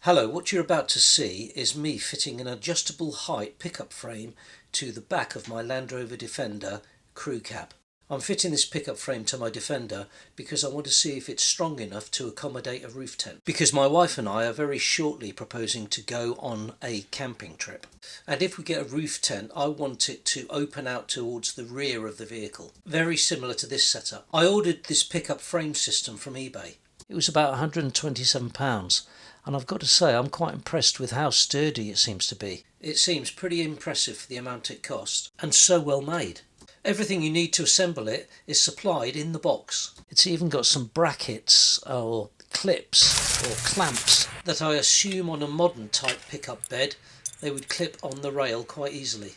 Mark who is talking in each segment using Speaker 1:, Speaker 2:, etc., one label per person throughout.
Speaker 1: Hello, what you're about to see is me fitting an adjustable height pickup frame to the back of my Land Rover Defender crew cab. I'm fitting this pickup frame to my Defender because I want to see if it's strong enough to accommodate a roof tent. Because my wife and I are very shortly proposing to go on a camping trip. And if we get a roof tent, I want it to open out towards the rear of the vehicle. Very similar to this setup. I ordered this pickup frame system from eBay. It was about £127. And I've got to say I'm quite impressed with how sturdy it seems to be. It seems pretty impressive for the amount it cost, and so well made. Everything you need to assemble it is supplied in the box. It's even got some brackets or clips or clamps that I assume on a modern type pickup bed they would clip on the rail quite easily.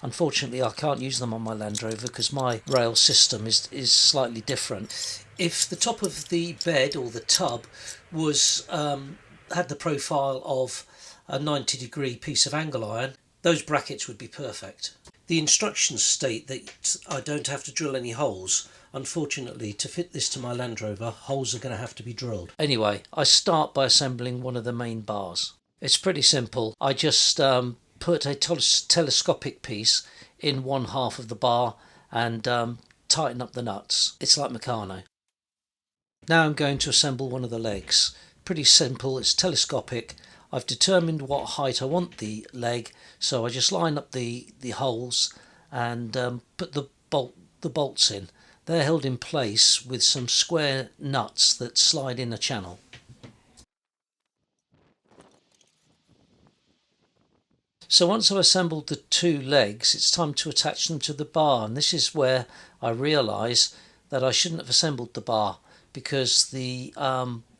Speaker 1: Unfortunately, I can't use them on my Land Rover because my rail system is slightly different. If the top of the bed or the tub was had the profile of a 90-degree piece of angle iron, those brackets would be perfect. The instructions state that I don't have to drill any holes. Unfortunately, to fit this to my Land Rover, holes are going to have to be drilled. Anyway, I start by assembling one of the main bars. It's pretty simple. I just put a telescopic piece in one half of the bar and tighten up the nuts. It's like Meccano. Now I'm going to assemble one of the legs. Pretty simple, it's telescopic. I've determined what height I want the leg, so I just line up the holes and put the bolts in. They're held in place with some square nuts that slide in a channel. So once I've assembled the two legs, it's time to attach them to the bar, and this is where I realise that I shouldn't have assembled the bar, because the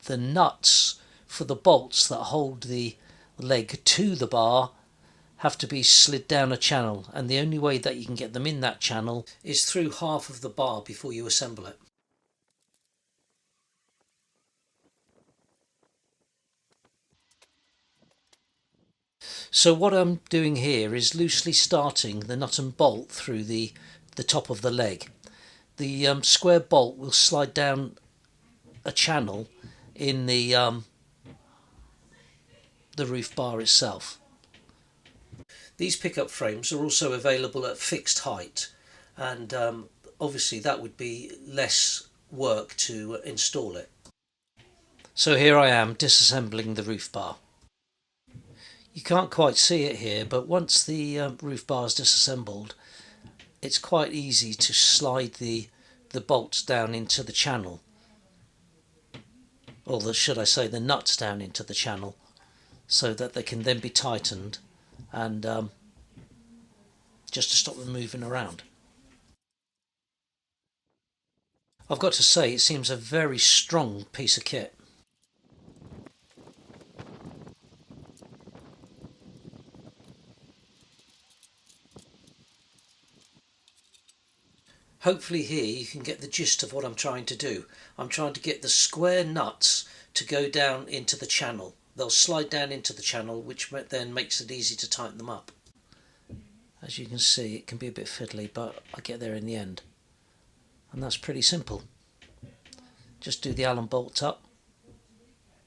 Speaker 1: nuts for the bolts that hold the leg to the bar have to be slid down a channel, and the only way that you can get them in that channel is through half of the bar before you assemble it. So what I'm doing here is loosely starting the nut and bolt through the top of the leg. The square bolt will slide down a channel in the roof bar itself. These pickup frames are also available at fixed height, and obviously that would be less work to install it. So here I am disassembling the roof bar. You can't quite see it here, but once the roof bar is disassembled, it's quite easy to slide the bolts down into the channel, or should I say the nuts down into the channel, so that they can then be tightened and just to stop them moving around. I've got to say, it seems a very strong piece of kit. Hopefully here you can get the gist of what I'm trying to do. I'm trying to get the square nuts to go down into the channel. They'll slide down into the channel, which then makes it easy to tighten them up. As you can see, it can be a bit fiddly, but I get there in the end. And that's pretty simple. Just do the Allen bolts up,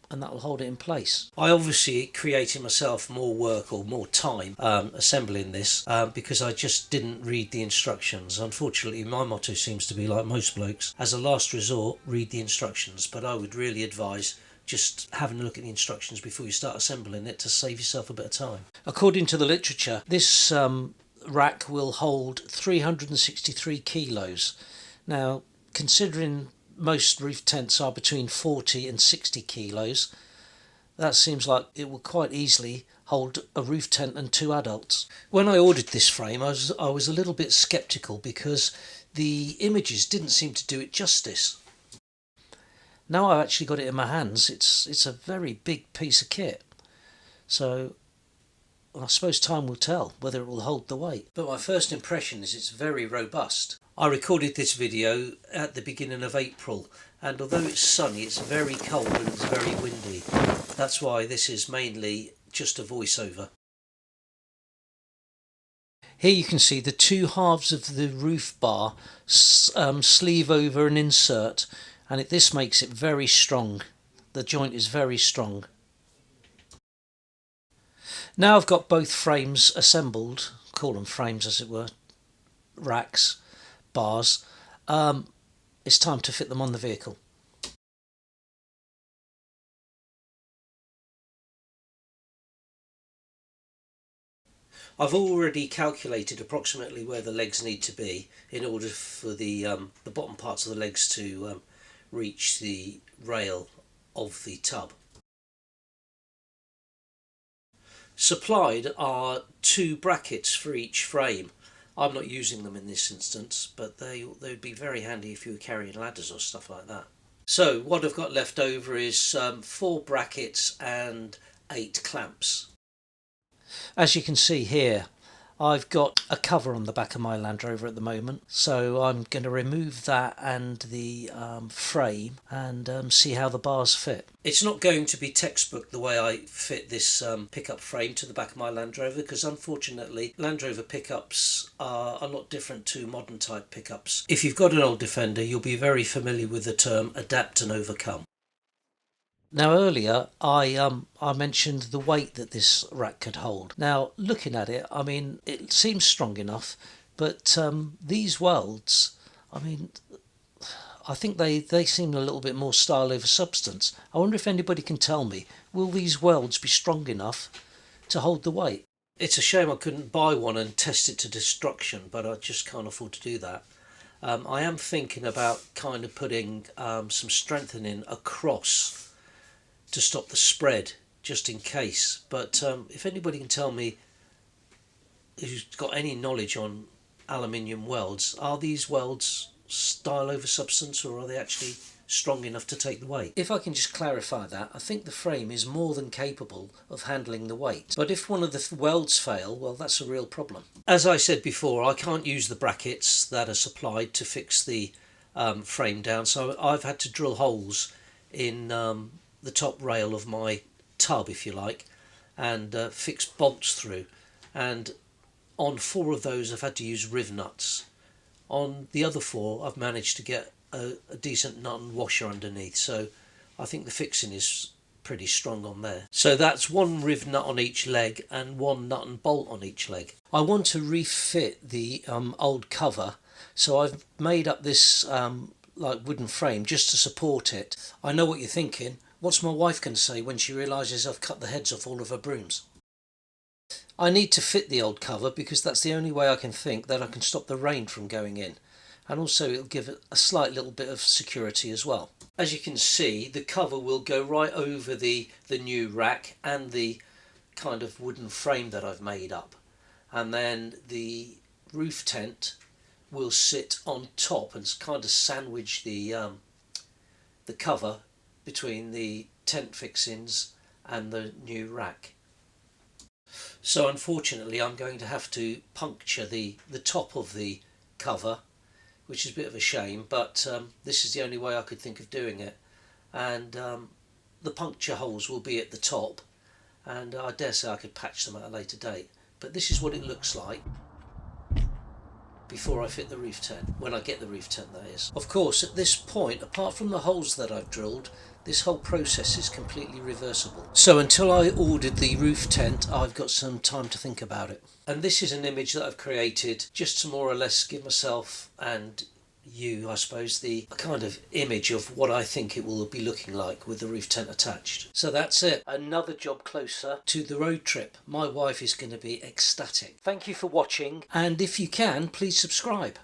Speaker 1: and that will hold it in place. I obviously created myself more work or more time assembling this because I just didn't read the instructions. Unfortunately, my motto seems to be, like most blokes, as a last resort, read the instructions, but I would really advise just having a look at the instructions before you start assembling it to save yourself a bit of time. According to the literature, this rack will hold 363 kilos. Now, considering most roof tents are between 40 and 60 kilos, that seems like it would quite easily hold a roof tent and two adults. When I ordered this frame, I was a little bit sceptical because the images didn't seem to do it justice. Now I've actually got it in my hands, it's a very big piece of kit, so I suppose time will tell whether it will hold the weight. But my first impression is it's very robust. I recorded this video at the beginning of April, and although it's sunny, it's very cold and it's very windy. That's why this is mainly just a voiceover. Here you can see the two halves of the roof bar sleeve over and insert, and this makes it very strong. The joint is very strong. Now I've got both frames assembled, call them frames as it were, racks, bars, it's time to fit them on the vehicle. I've already calculated approximately where the legs need to be in order for the bottom parts of the legs to reach the rail of the tub. Supplied are 2 brackets for each frame. I'm not using them in this instance, but they would be very handy if you were carrying ladders or stuff like that. So what I've got left over is 4 brackets and 8 clamps. As you can see here, I've got a cover on the back of my Land Rover at the moment, so I'm going to remove that and the frame and see how the bars fit. It's not going to be textbook the way I fit this pickup frame to the back of my Land Rover, because unfortunately Land Rover pickups are a lot different to modern type pickups. If you've got an old Defender, you'll be very familiar with the term adapt and overcome. Now earlier I mentioned the weight that this rack could hold. Now looking at it, I mean, it seems strong enough, but these welds, I mean, I think they seem a little bit more style over substance. I wonder if anybody can tell me, will these welds be strong enough to hold the weight? It's a shame I couldn't buy one and test it to destruction, but I just can't afford to do that. I am thinking about kind of putting some strengthening across to stop the spread, just in case. But if anybody can tell me who's got any knowledge on aluminium welds, are these welds style over substance, or are they actually strong enough to take the weight? If I can just clarify that, I think the frame is more than capable of handling the weight. But if one of the welds fail, well, that's a real problem. As I said before, I can't use the brackets that are supplied to fix the frame down, so I've had to drill holes in the top rail of my tub, if you like, and fix bolts through. And on 4 of those I've had to use riv nuts. On the other 4 I've managed to get a decent nut and washer underneath, so I think the fixing is pretty strong on there. So that's 1 riv nut on each leg and 1 nut and bolt on each leg. I want to refit the old cover, so I've made up this like wooden frame just to support it. I know what you're thinking. What's my wife going to say when she realises I've cut the heads off all of her brooms? I need to fit the old cover because that's the only way I can think that I can stop the rain from going in. And also it'll give it a slight little bit of security as well. As you can see, the cover will go right over the new rack and the kind of wooden frame that I've made up. And then the roof tent will sit on top and kind of sandwich the cover between the tent fixings and the new rack. So unfortunately I'm going to have to puncture the top of the cover, which is a bit of a shame, but this is the only way I could think of doing it. And the puncture holes will be at the top, and I dare say I could patch them at a later date. But this is what it looks like before I fit the roof tent, when I get the roof tent that is. Of course, at this point, apart from the holes that I've drilled, this whole process is completely reversible. So until I ordered the roof tent, I've got some time to think about it. And this is an image that I've created just to more or less give myself and you, I suppose, the kind of image of what I think it will be looking like with the roof tent attached. So that's it. Another job closer to the road trip. My wife is going to be ecstatic. Thank you for watching, and if you can, please subscribe.